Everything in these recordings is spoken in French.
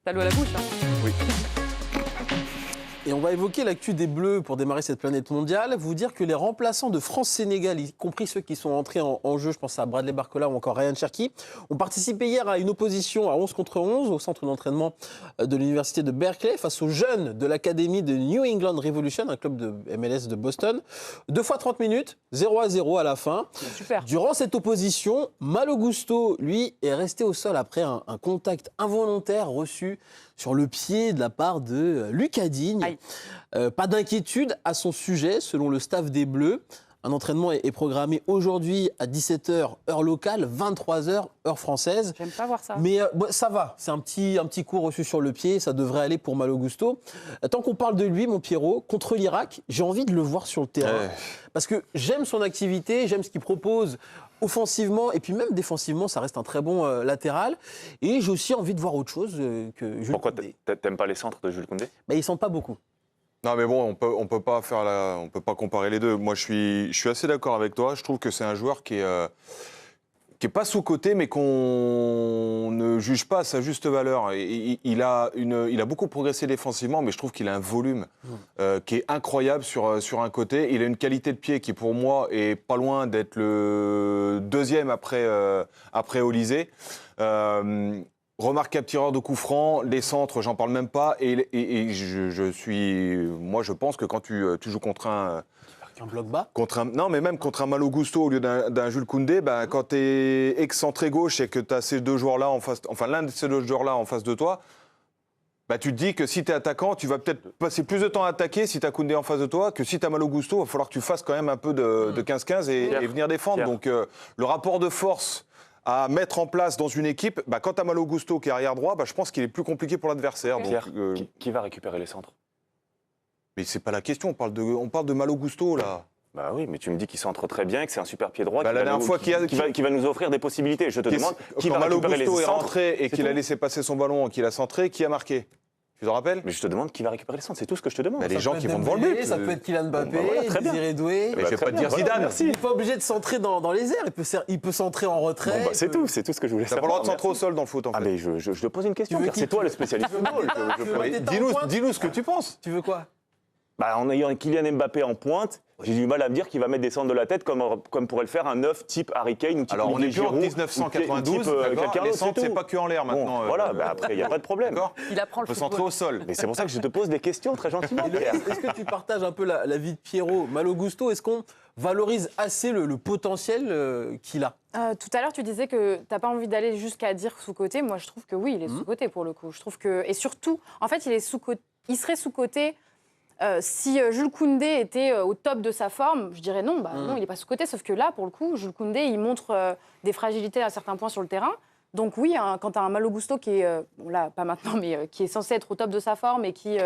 T'as l'eau à la bouche, hein. Oui. Et on va évoquer l'actu des Bleus pour démarrer cette planète mondiale. Vous dire que les remplaçants de France-Sénégal, y compris ceux qui sont entrés en jeu, je pense à Bradley Barcola ou encore Ryan Cherki, ont participé hier à une opposition à 11 contre 11 au centre d'entraînement de l'université de Berkeley face aux jeunes de l'académie de New England Revolution, un club de MLS de Boston. 2 fois 30 minutes, 0-0 à la fin. Super. Durant cette opposition, Malo Gusto, lui, est resté au sol après un contact involontaire reçu sur le pied de la part de Lucas Digne. Pas d'inquiétude à son sujet, selon le staff des Bleus. Un entraînement est programmé aujourd'hui à 17h, heure locale, 23h, heure française. J'aime pas voir ça. Mais ça va, c'est un petit coup reçu sur le pied, ça devrait aller pour Malo Gusto. Tant qu'on parle de lui, mon Pierrot, contre l'Irak, j'ai envie de le voir sur le terrain. Parce que j'aime son activité, j'aime ce qu'il propose offensivement et puis même défensivement, ça reste un très bon latéral. Et j'ai aussi envie de voir autre chose que Jules Pourquoi Koundé. t'aimes pas les centres de Jules Koundé? Ils ne sentent pas beaucoup. Non mais bon, on peut pas comparer les deux. Moi, je suis assez d'accord avec toi. Je trouve que c'est un joueur qui est pas sous-coté, mais qu'on ne juge pas à sa juste valeur. Il a beaucoup progressé défensivement, mais je trouve qu'il a un volume qui est incroyable sur un côté. Il a une qualité de pied qui, pour moi, est pas loin d'être le deuxième après Olysée. Remarquable tireur de coups francs, les centres, j'en parle même pas. Et je pense que quand tu joues contre un bloc bas. Non, mais même contre un Malo Gusto au lieu d'un Jules Koundé, quand tu es excentré gauche et que tu as ces deux joueurs-là en face, enfin l'un de ces deux joueurs-là en face de toi, tu te dis que si tu es attaquant, tu vas peut-être passer plus de temps à attaquer si tu as Koundé en face de toi que si tu as Malo Gusto. Il va falloir que tu fasses quand même un peu de 15-15 et venir défendre. Donc le rapport de force à mettre en place dans une équipe, quand tu as Malo Gusto qui est arrière droit, je pense qu'il est plus compliqué pour l'adversaire. Pierre, qui va récupérer les centres? Mais c'est pas la question, on parle de Malo Gusto là. Bah oui, mais tu me dis qu'il centre très bien, que c'est un super pied droit, la dernière fois qui va nous offrir des possibilités. Je te demande qui va Malo récupérer Gusto les est centres rentré et qu'il a laissé passer son ballon, qu'il a centré, qui a marqué? Tu te rappelles? Mais je te demande qui va récupérer les centres, c'est tout ce que je te demande. Les gens qui vont devant le but. Ça peut être Kylian Mbappé, très bien. Désiré Doué. Mais je vais pas te dire Zidane. Merci. Il n'est pas obligé de centrer dans les airs, il peut centrer en retrait. C'est tout ce que je voulais T'as savoir. pas le droit de centrer au sol dans le foot, en fait. Mais je te pose une question, Tu veux car c'est toi le spécialiste football. Dis-nous ce que tu penses. Tu veux quoi? En ayant Kylian Mbappé en pointe, j'ai du mal à me dire qu'il va mettre des centres de la tête comme pourrait le faire un neuf type Harry Kane ou type Alors on est plus en Giroud, 1992, quelqu'un les d'autre, centres c'est pas que en l'air maintenant. Après il n'y a pas de problème. Il apprend On le peut football. centrer au sol. Mais c'est pour ça que je te pose des questions très gentiment, Pierre. Est-ce que tu partages un peu la vie de Pierrot, Malo Gusto? Est-ce qu'on valorise assez le potentiel qu'il a? Tout à l'heure, tu disais que tu n'as pas envie d'aller jusqu'à dire sous-côté. Moi, je trouve que oui, il est sous-côté pour le coup. Je trouve que... Et surtout, en fait, il serait sous-côté si Jules Koundé était au top de sa forme. Je dirais non, non, il n'est pas sous-côté. Sauf que là, pour le coup, Jules Koundé, il montre des fragilités à certains points sur le terrain. Donc oui, quand tu as un Malo Gusto qui est, là, pas maintenant, mais qui est censé être au top de sa forme et qui...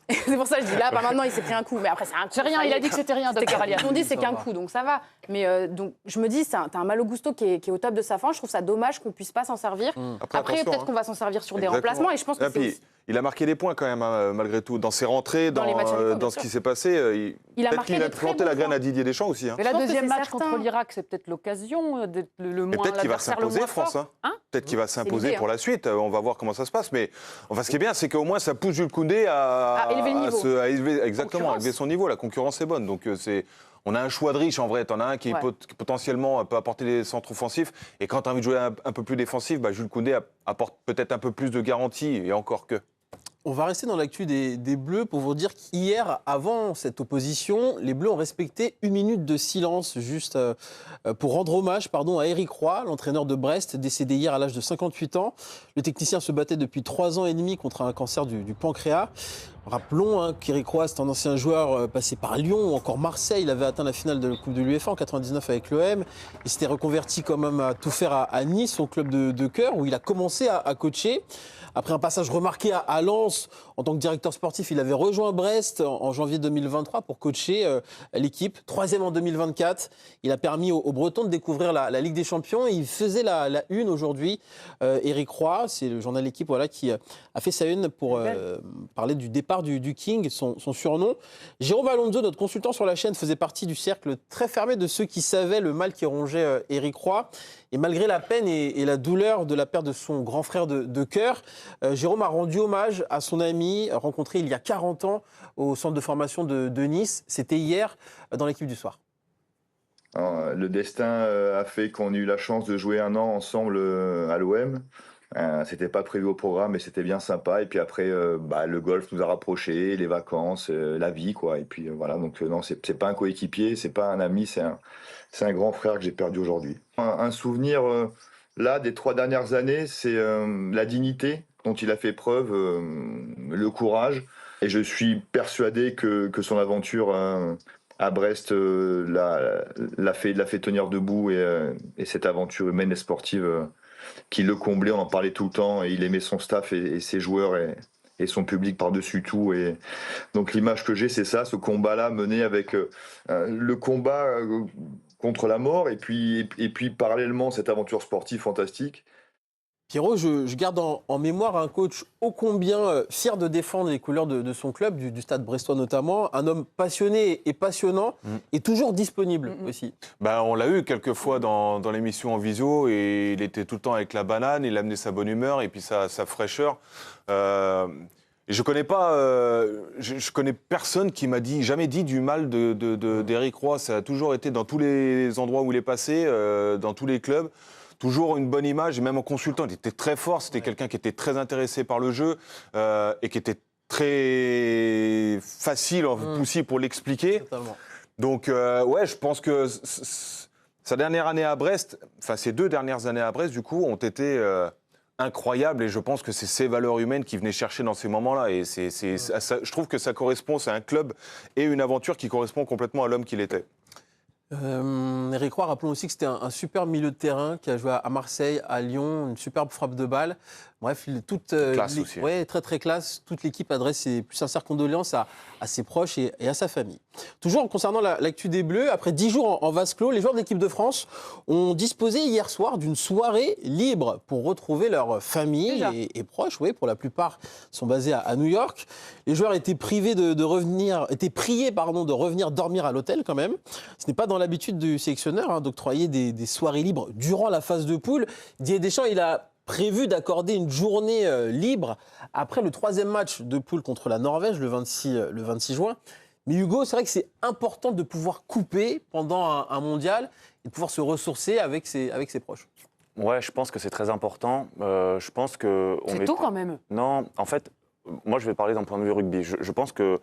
c'est pour ça que je dis là, pas maintenant, il s'est pris un coup. Mais après, c'est un coup. C'est rien, il a dit que c'était rien, docteur Alias. On dit c'est qu'un coup, donc ça va. Mais donc, je me dis, t'as un Malo Gusto qui est au top de sa forme. Je trouve ça dommage qu'on puisse pas s'en servir. Après attention, peut-être qu'on va s'en servir sur des Exactement. remplacements. Et je pense que c'est il a marqué des points quand même, malgré tout. Dans ses rentrées, Dans les matchs amicaux, bien dans ce sûr. qui s'est passé, Il a peut-être marqué qu'il a des très planté bons la graine points. à Didier Deschamps aussi. Mais la pense que deuxième c'est match certain. contre l'Irak, c'est peut-être l'occasion d'être le moins Peut-être qu'il va l'adversaire le s'imposer, moins France. fort. Hein Peut-être qu'il va s'imposer l'idée, pour la suite. On va voir comment ça se passe. Mais ce qui est bien, c'est qu'au moins, ça pousse Jules Koundé à élever le niveau. Exactement, à élever son niveau. La concurrence est bonne. Donc, on a un choix de riche en vrai. T'en as un qui potentiellement peut apporter des centres offensifs. Et quand tu as envie de jouer un peu plus défensif, Jules Koundé apporte peut-être un peu plus de garantie. Et encore que. On va rester dans l'actu des Bleus pour vous dire qu'hier, avant cette opposition, les Bleus ont respecté 1 minute de silence juste pour rendre hommage à Éric Roy, l'entraîneur de Brest, décédé hier à l'âge de 58 ans. Le technicien se battait depuis 3 ans et demi contre un cancer du pancréas. Rappelons qu'Éric Roy, c'est un ancien joueur passé par Lyon ou encore Marseille. Il avait atteint la finale de la Coupe de l'UEFA en 99 avec l'OM. Il s'était reconverti quand même à tout faire à Nice, son club de cœur, où il a commencé à coacher. Après un passage remarqué à Lens, en tant que directeur sportif, il avait rejoint Brest en janvier 2023 pour coacher l'équipe. 3e en 2024. Il a permis aux Bretons de découvrir la Ligue des Champions. Et il faisait la une aujourd'hui. Éric Roy, c'est le journal L'équipe qui a fait sa une pour parler du départ départ du King, son surnom. Jérôme Alonso, notre consultant sur la chaîne, faisait partie du cercle très fermé de ceux qui savaient le mal qui rongeait Éric Roy. Et malgré la peine et la douleur de la perte de son grand frère de cœur, Jérôme a rendu hommage à son ami rencontré il y a 40 ans au centre de formation de Nice. C'était hier dans l'équipe du soir. Alors, le destin a fait qu'on ait eu la chance de jouer un an ensemble à l'OM. C'était pas prévu au programme, mais c'était bien sympa. Et puis après, le golf nous a rapprochés, les vacances, la vie, quoi. Et puis voilà, donc non, c'est pas un coéquipier, c'est pas un ami, c'est un grand frère que j'ai perdu aujourd'hui. Un souvenir, là, des 3 dernières années, c'est la dignité dont il a fait preuve, le courage. Et je suis persuadé que son aventure à Brest l'a fait tenir debout. Et cette aventure humaine et sportive qui le comblait, on en parlait tout le temps. Et il aimait son staff et ses joueurs et son public par-dessus tout. Et donc l'image que j'ai, c'est ça, ce combat-là mené avec le combat contre la mort. Et puis parallèlement, cette aventure sportive fantastique. Pierrot, je garde en mémoire un coach ô combien fier de défendre les couleurs de son club, du Stade brestois notamment, un homme passionné et passionnant et toujours disponible aussi. On l'a eu quelques fois dans l'émission en visio et il était tout le temps avec la banane, il amenait sa bonne humeur et puis sa fraîcheur. Et je connais pas, je connais personne qui m'a jamais dit du mal d'Éric Roy. Ça a toujours été dans tous les endroits où il est passé, dans tous les clubs. Toujours une bonne image, et même en consultant, il était très fort. C'était quelqu'un qui était très intéressé par le jeu et qui était très facile, possible pour l'expliquer. Totalement. Donc, je pense que sa dernière année à Brest, enfin ses 2 dernières années à Brest, du coup, ont été incroyables. Et je pense que c'est ces valeurs humaines qu'il venait chercher dans ces moments-là. Et je trouve que ça correspond, c'est un club et une aventure qui correspond complètement à l'homme qu'il était. Éric Roy, rappelons aussi que c'était un super milieu de terrain qui a joué à Marseille, à Lyon, une superbe frappe de balle. Bref, classe aussi. Ouais, très très classe. Toute l'équipe adresse ses plus sincères condoléances à ses proches et à sa famille. Toujours concernant l'actu des Bleus, après 10 jours en vase clos, les joueurs de l'équipe de France ont disposé hier soir d'une soirée libre pour retrouver leur famille et proches. Oui, pour la plupart sont basés à New York. Les joueurs étaient priés de revenir dormir à l'hôtel quand même. Ce n'est pas dans l'habitude du sélectionneur d'octroyer des soirées libres durant la phase de poule. Didier Deschamps, il a prévu d'accorder une journée libre après le 3e match de poule contre la Norvège le 26 juin. Mais Hugo, c'est vrai que c'est important de pouvoir couper pendant un mondial et de pouvoir se ressourcer avec ses proches. Ouais, je pense que c'est très important. Je pense que C'est tôt quand même. Non, en fait, moi je vais parler d'un point de vue rugby. Je pense que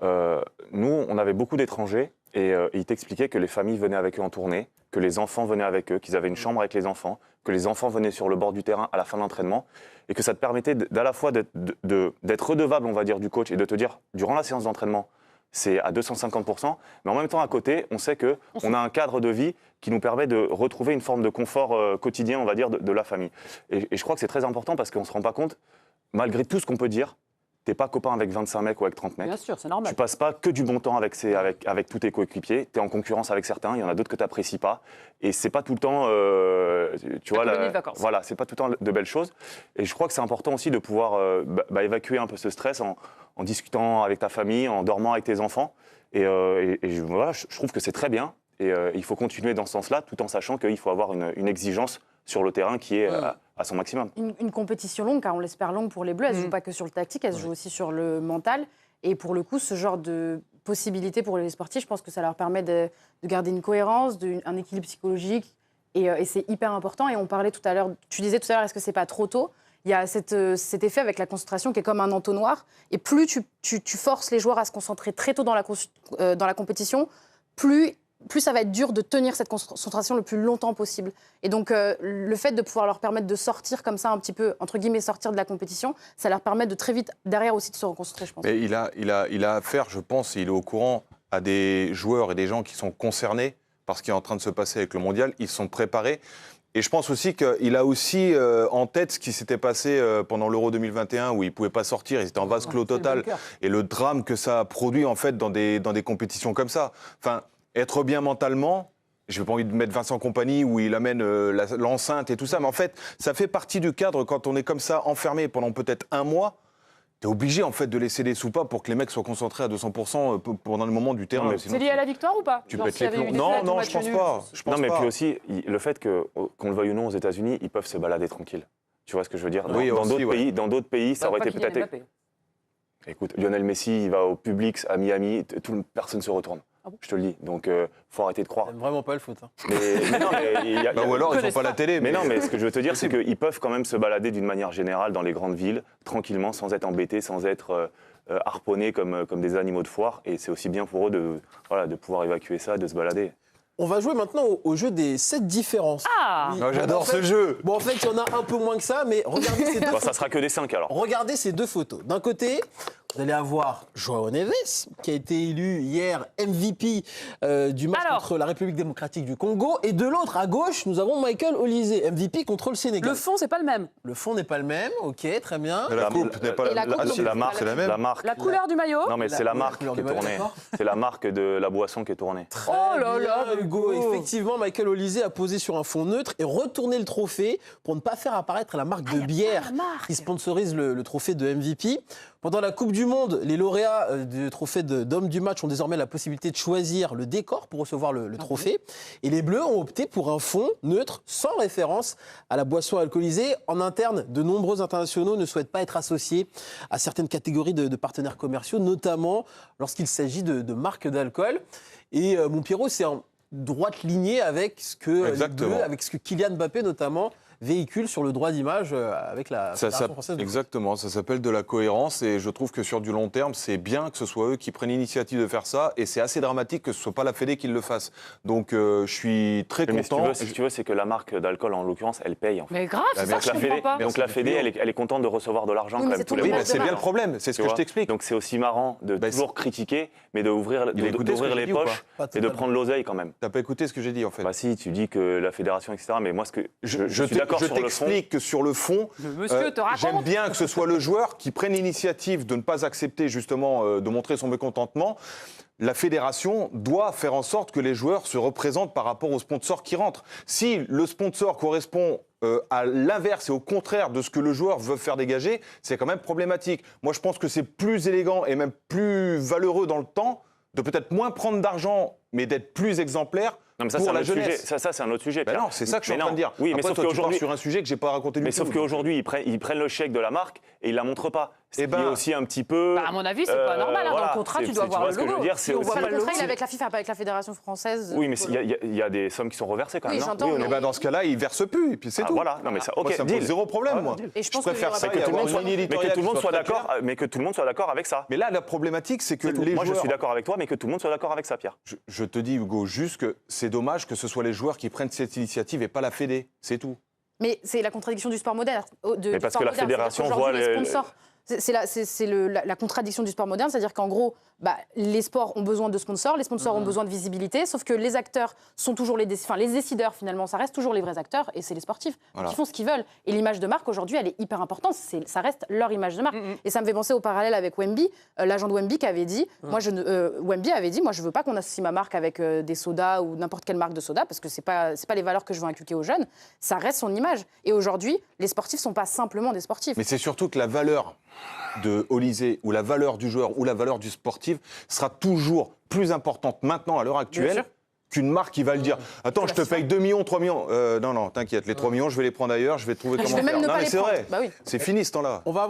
nous, on avait beaucoup d'étrangers et ils t'expliquaient que les familles venaient avec eux en tournée, que les enfants venaient avec eux, qu'ils avaient une chambre avec les enfants, que les enfants venaient sur le bord du terrain à la fin de l'entraînement et que ça te permettait d'à la fois d'être redevable, on va dire, du coach et de te dire, durant la séance d'entraînement, c'est à 250%, mais en même temps, à côté, on sait qu'on a un cadre de vie qui nous permet de retrouver une forme de confort quotidien, on va dire, de la famille. Et je crois que c'est très important parce qu'on ne se rend pas compte, malgré tout ce qu'on peut dire, t'es pas copain avec 25 mecs ou avec 30 mecs. Bien sûr, c'est normal. Tu passes pas que du bon temps avec tous tes coéquipiers. Tu es en concurrence avec certains, il y en a d'autres que tu n'apprécies pas. Et c'est pas tout le temps, voilà, c'est pas tout le temps de belles choses. Et je crois que c'est important aussi de pouvoir évacuer un peu ce stress en discutant avec ta famille, en dormant avec tes enfants. Voilà, je trouve que c'est très bien. Et il faut continuer dans ce sens-là, tout en sachant qu'il faut avoir une exigence sur le terrain qui est à son maximum. Une compétition longue, car on l'espère longue pour les Bleus, elle ne joue pas que sur le tactique, elle se joue aussi sur le mental. Et pour le coup, ce genre de possibilité pour les sportifs, je pense que ça leur permet de garder une cohérence, un équilibre psychologique. Et c'est hyper important. Et on parlait tout à l'heure, tu disais tout à l'heure, est-ce que c'est pas trop tôt ? Il y a cet effet avec la concentration qui est comme un entonnoir. Et plus tu forces les joueurs à se concentrer très tôt dans la compétition, plus ça va être dur de tenir cette concentration le plus longtemps possible. Et donc, le fait de pouvoir leur permettre de sortir comme ça, un petit peu, entre guillemets, sortir de la compétition, ça leur permet de très vite, derrière aussi, de se reconcentrer, je pense. Mais il a affaire, je pense, et il est au courant, à des joueurs et des gens qui sont concernés par ce qui est en train de se passer avec le mondial. Ils sont préparés. Et je pense aussi qu'il a aussi en tête ce qui s'était passé pendant l'Euro 2021 où il ne pouvait pas sortir, ils étaient en vase clos total. Et le drame que ça a produit, en fait, dans des compétitions comme ça. Enfin, être bien mentalement, je n'ai pas envie de mettre Vincent Kompany où il amène l'enceinte et tout ça, mais en fait, ça fait partie du cadre quand on est comme ça, enfermé pendant peut-être un mois. T'es obligé en fait de laisser des soupapes pour que les mecs soient concentrés à 200% pendant le moment du terrain. Non, mais sinon, C'est lié à la victoire ou pas? tu Genre, pètes s'il y les avait eu plombs. des Non, défaites ou non, match je pense nul, pas. Je pense Non, mais pas. puis aussi, le fait qu'on le veuille ou non, aux États-Unis, ils peuvent se balader tranquilles. Tu vois ce que je veux dire? Oui, aussi, ouais. Dans d'autres pays, ça aurait été Kylian peut-être. Mbappé. Écoute, Lionel Messi, il va au Publix à Miami, personne ne se retourne. Ah bon? Je te le dis. Donc, faut arrêter de croire. J'aime vraiment pas le foot. Hein. Mais non, mais Bah, ou alors ils n'ont pas la télé. Mais non, mais ce que je veux te dire, c'est qu'ils peuvent quand même se balader d'une manière générale dans les grandes villes, tranquillement, sans être embêtés, sans être harponnés comme des animaux de foire. Et c'est aussi bien pour eux de pouvoir évacuer ça, de se balader. On va jouer maintenant au jeu des 7 différences. Ah Oui. Non, j'adore En fait- ce jeu. Bon, en fait, il y en a un peu moins que ça, mais regardez ces deux Bon, ça photos. sera que des 5 alors. Regardez ces deux photos. D'un côté, vous allez avoir João Neves, qui a été élu hier MVP du match Alors. contre la République démocratique du Congo. Et de l'autre, à gauche, nous avons Michael Olise, MVP contre le Sénégal. Le fond, c'est pas le même. Le fond n'est pas le même, ok, très bien. Mais la coupe n'est pas Et la coupe, non plus, la c'est marque, pas c'est la même. La marque. La couleur du maillot. Non, mais c'est la marque couleur qui est du maillot, tournée. d'accord. C'est la marque de la boisson qui est tournée. Oh là là, Très bien, Hugo. Hugo. Effectivement, Michael Olise a posé sur un fond neutre et retourné le trophée pour ne pas faire apparaître la marque de bière la marque. qui sponsorise le trophée de MVP. Pendant la Coupe du Monde, les lauréats du trophée d'homme du match ont désormais la possibilité de choisir le décor pour recevoir le trophée. Et les Bleus ont opté pour un fond neutre sans référence à la boisson alcoolisée. En interne, de nombreux internationaux ne souhaitent pas être associés à certaines catégories de partenaires commerciaux, notamment lorsqu'il s'agit de marques d'alcool. Et mon Pierrot, c'est en droite lignée avec ce que les Exactement. Bleus, avec ce que Kylian Mbappé notamment véhicule sur le droit d'image avec la Fédération française de foot. Exactement, ça s'appelle de la cohérence et je trouve que sur du long terme, c'est bien que ce soit eux qui prennent l'initiative de faire ça et c'est assez dramatique que ce soit pas la Fédé qui le fasse. Donc je suis très Mais content. si tu veux, c'est que la marque d'alcool, en l'occurrence, elle paye. En fait. Mais grave, c'est ça Donc que je la Fédé, comprends pas. donc la Fédé, elle est contente de recevoir de l'argent Oui, quand mais même c'est tous ton les Oui, mois. mais image c'est de bien le marque. problème, c'est ce Tu que je vois. t'explique. Donc c'est aussi marrant de Bah, toujours critiquer, mais d'ouvrir Il a écouté ce que j'ai les dit ou pas poches Pas et de totalement. prendre l'oseille quand même. T'as pas écouté ce que j'ai dit en fait. Bah si, tu dis que la fédération, etc. Mais moi, je suis d'accord je sur le fond. t'explique que sur le fond, Le monsieur te raconte. j'aime bien que ce soit le joueur qui prenne l'initiative de ne pas accepter justement de montrer son mécontentement. La fédération doit faire en sorte que les joueurs se représentent par rapport aux sponsors qui rentrent. Si le sponsor correspond à l'inverse et au contraire de ce que le joueur veut faire dégager, c'est quand même problématique. Moi, je pense que c'est plus élégant et même plus valeureux dans le temps de peut-être moins prendre d'argent, mais d'être plus exemplaire. Non, mais ça, pour c'est un la autre sujet. jeunesse. Ça, c'est un autre sujet. Ben Pierre. non, c'est ça que je suis Mais en train de non. dire. Oui, mais Après, sauf toi, tu pars qu'aujourd'hui, sur un sujet que j'ai pas raconté du mais tout. sauf qu'aujourd'hui, ils prennent le chèque de la marque et ils la montrent pas. Eh C'est ben, aussi un petit peu. Bah, à mon avis, c'est pas normal, hein. Dans le contrat, tu dois voir vois le ce que je logo. veux dire, Si c'est on aussi. voit pas Le le contrat, il est logo. avec la FIFA, pas avec la Fédération française. Oui, mais il y a des sommes qui sont reversées quand même. Oui, non j'entends, Oui, on mais- est Eh ben, dans ce cas-là, il verse plus et puis c'est Ah, tout. voilà, non mais ça, ok, Moi, ça me deal. pose zéro problème, Ah, moi. deal. Et je pense qu'il y préfère aura ça pas que tout le qu'avoir monde une soit, ligne mais que éditoriale tout le monde qui soit très d'accord, claire. mais que tout le monde soit d'accord avec ça. Mais là, la problématique, c'est que C'est tout. les Moi, je joueurs... suis d'accord avec toi, mais que tout le monde soit d'accord avec ça, Pierre. Je te dis, Hugo, juste que c'est dommage que ce soit les joueurs qui prennent cette initiative et pas la Fédé. C'est tout. Mais c'est la contradiction du sport moderne. Mais parce que la fédération voit les les- sponsors. C'est la contradiction du sport moderne, c'est-à-dire qu'en gros, les sports ont besoin de sponsors, les sponsors ont besoin de visibilité, sauf que les acteurs sont toujours les décideurs finalement, ça reste toujours les vrais acteurs et c'est les sportifs Voilà. qui font ce qu'ils veulent. Et l'image de marque aujourd'hui, elle est hyper importante, ça reste leur image de marque. Et ça me fait penser au parallèle avec Wemby, l'agent de Wemby qui avait dit, Wemby avait dit, moi je veux pas qu'on associe ma marque avec des sodas ou n'importe quelle marque de soda parce que c'est pas les valeurs que je veux inculquer aux jeunes. Ça reste son image. Et aujourd'hui, les sportifs sont pas simplement des sportifs. Mais c'est surtout que la valeur de Olysée ou la valeur du joueur ou la valeur du sportif sera toujours plus importante maintenant à l'heure sûr. actuelle qu'une marque qui va le dire. Attends, je te paye 2 millions, 3 millions. Non, t'inquiète, les 3 millions, je vais les prendre ailleurs, je vais trouver Je comment vais même faire. ne Non, pas mais les c'est prendre. vrai. Bah oui. C'est fini ce temps-là. On va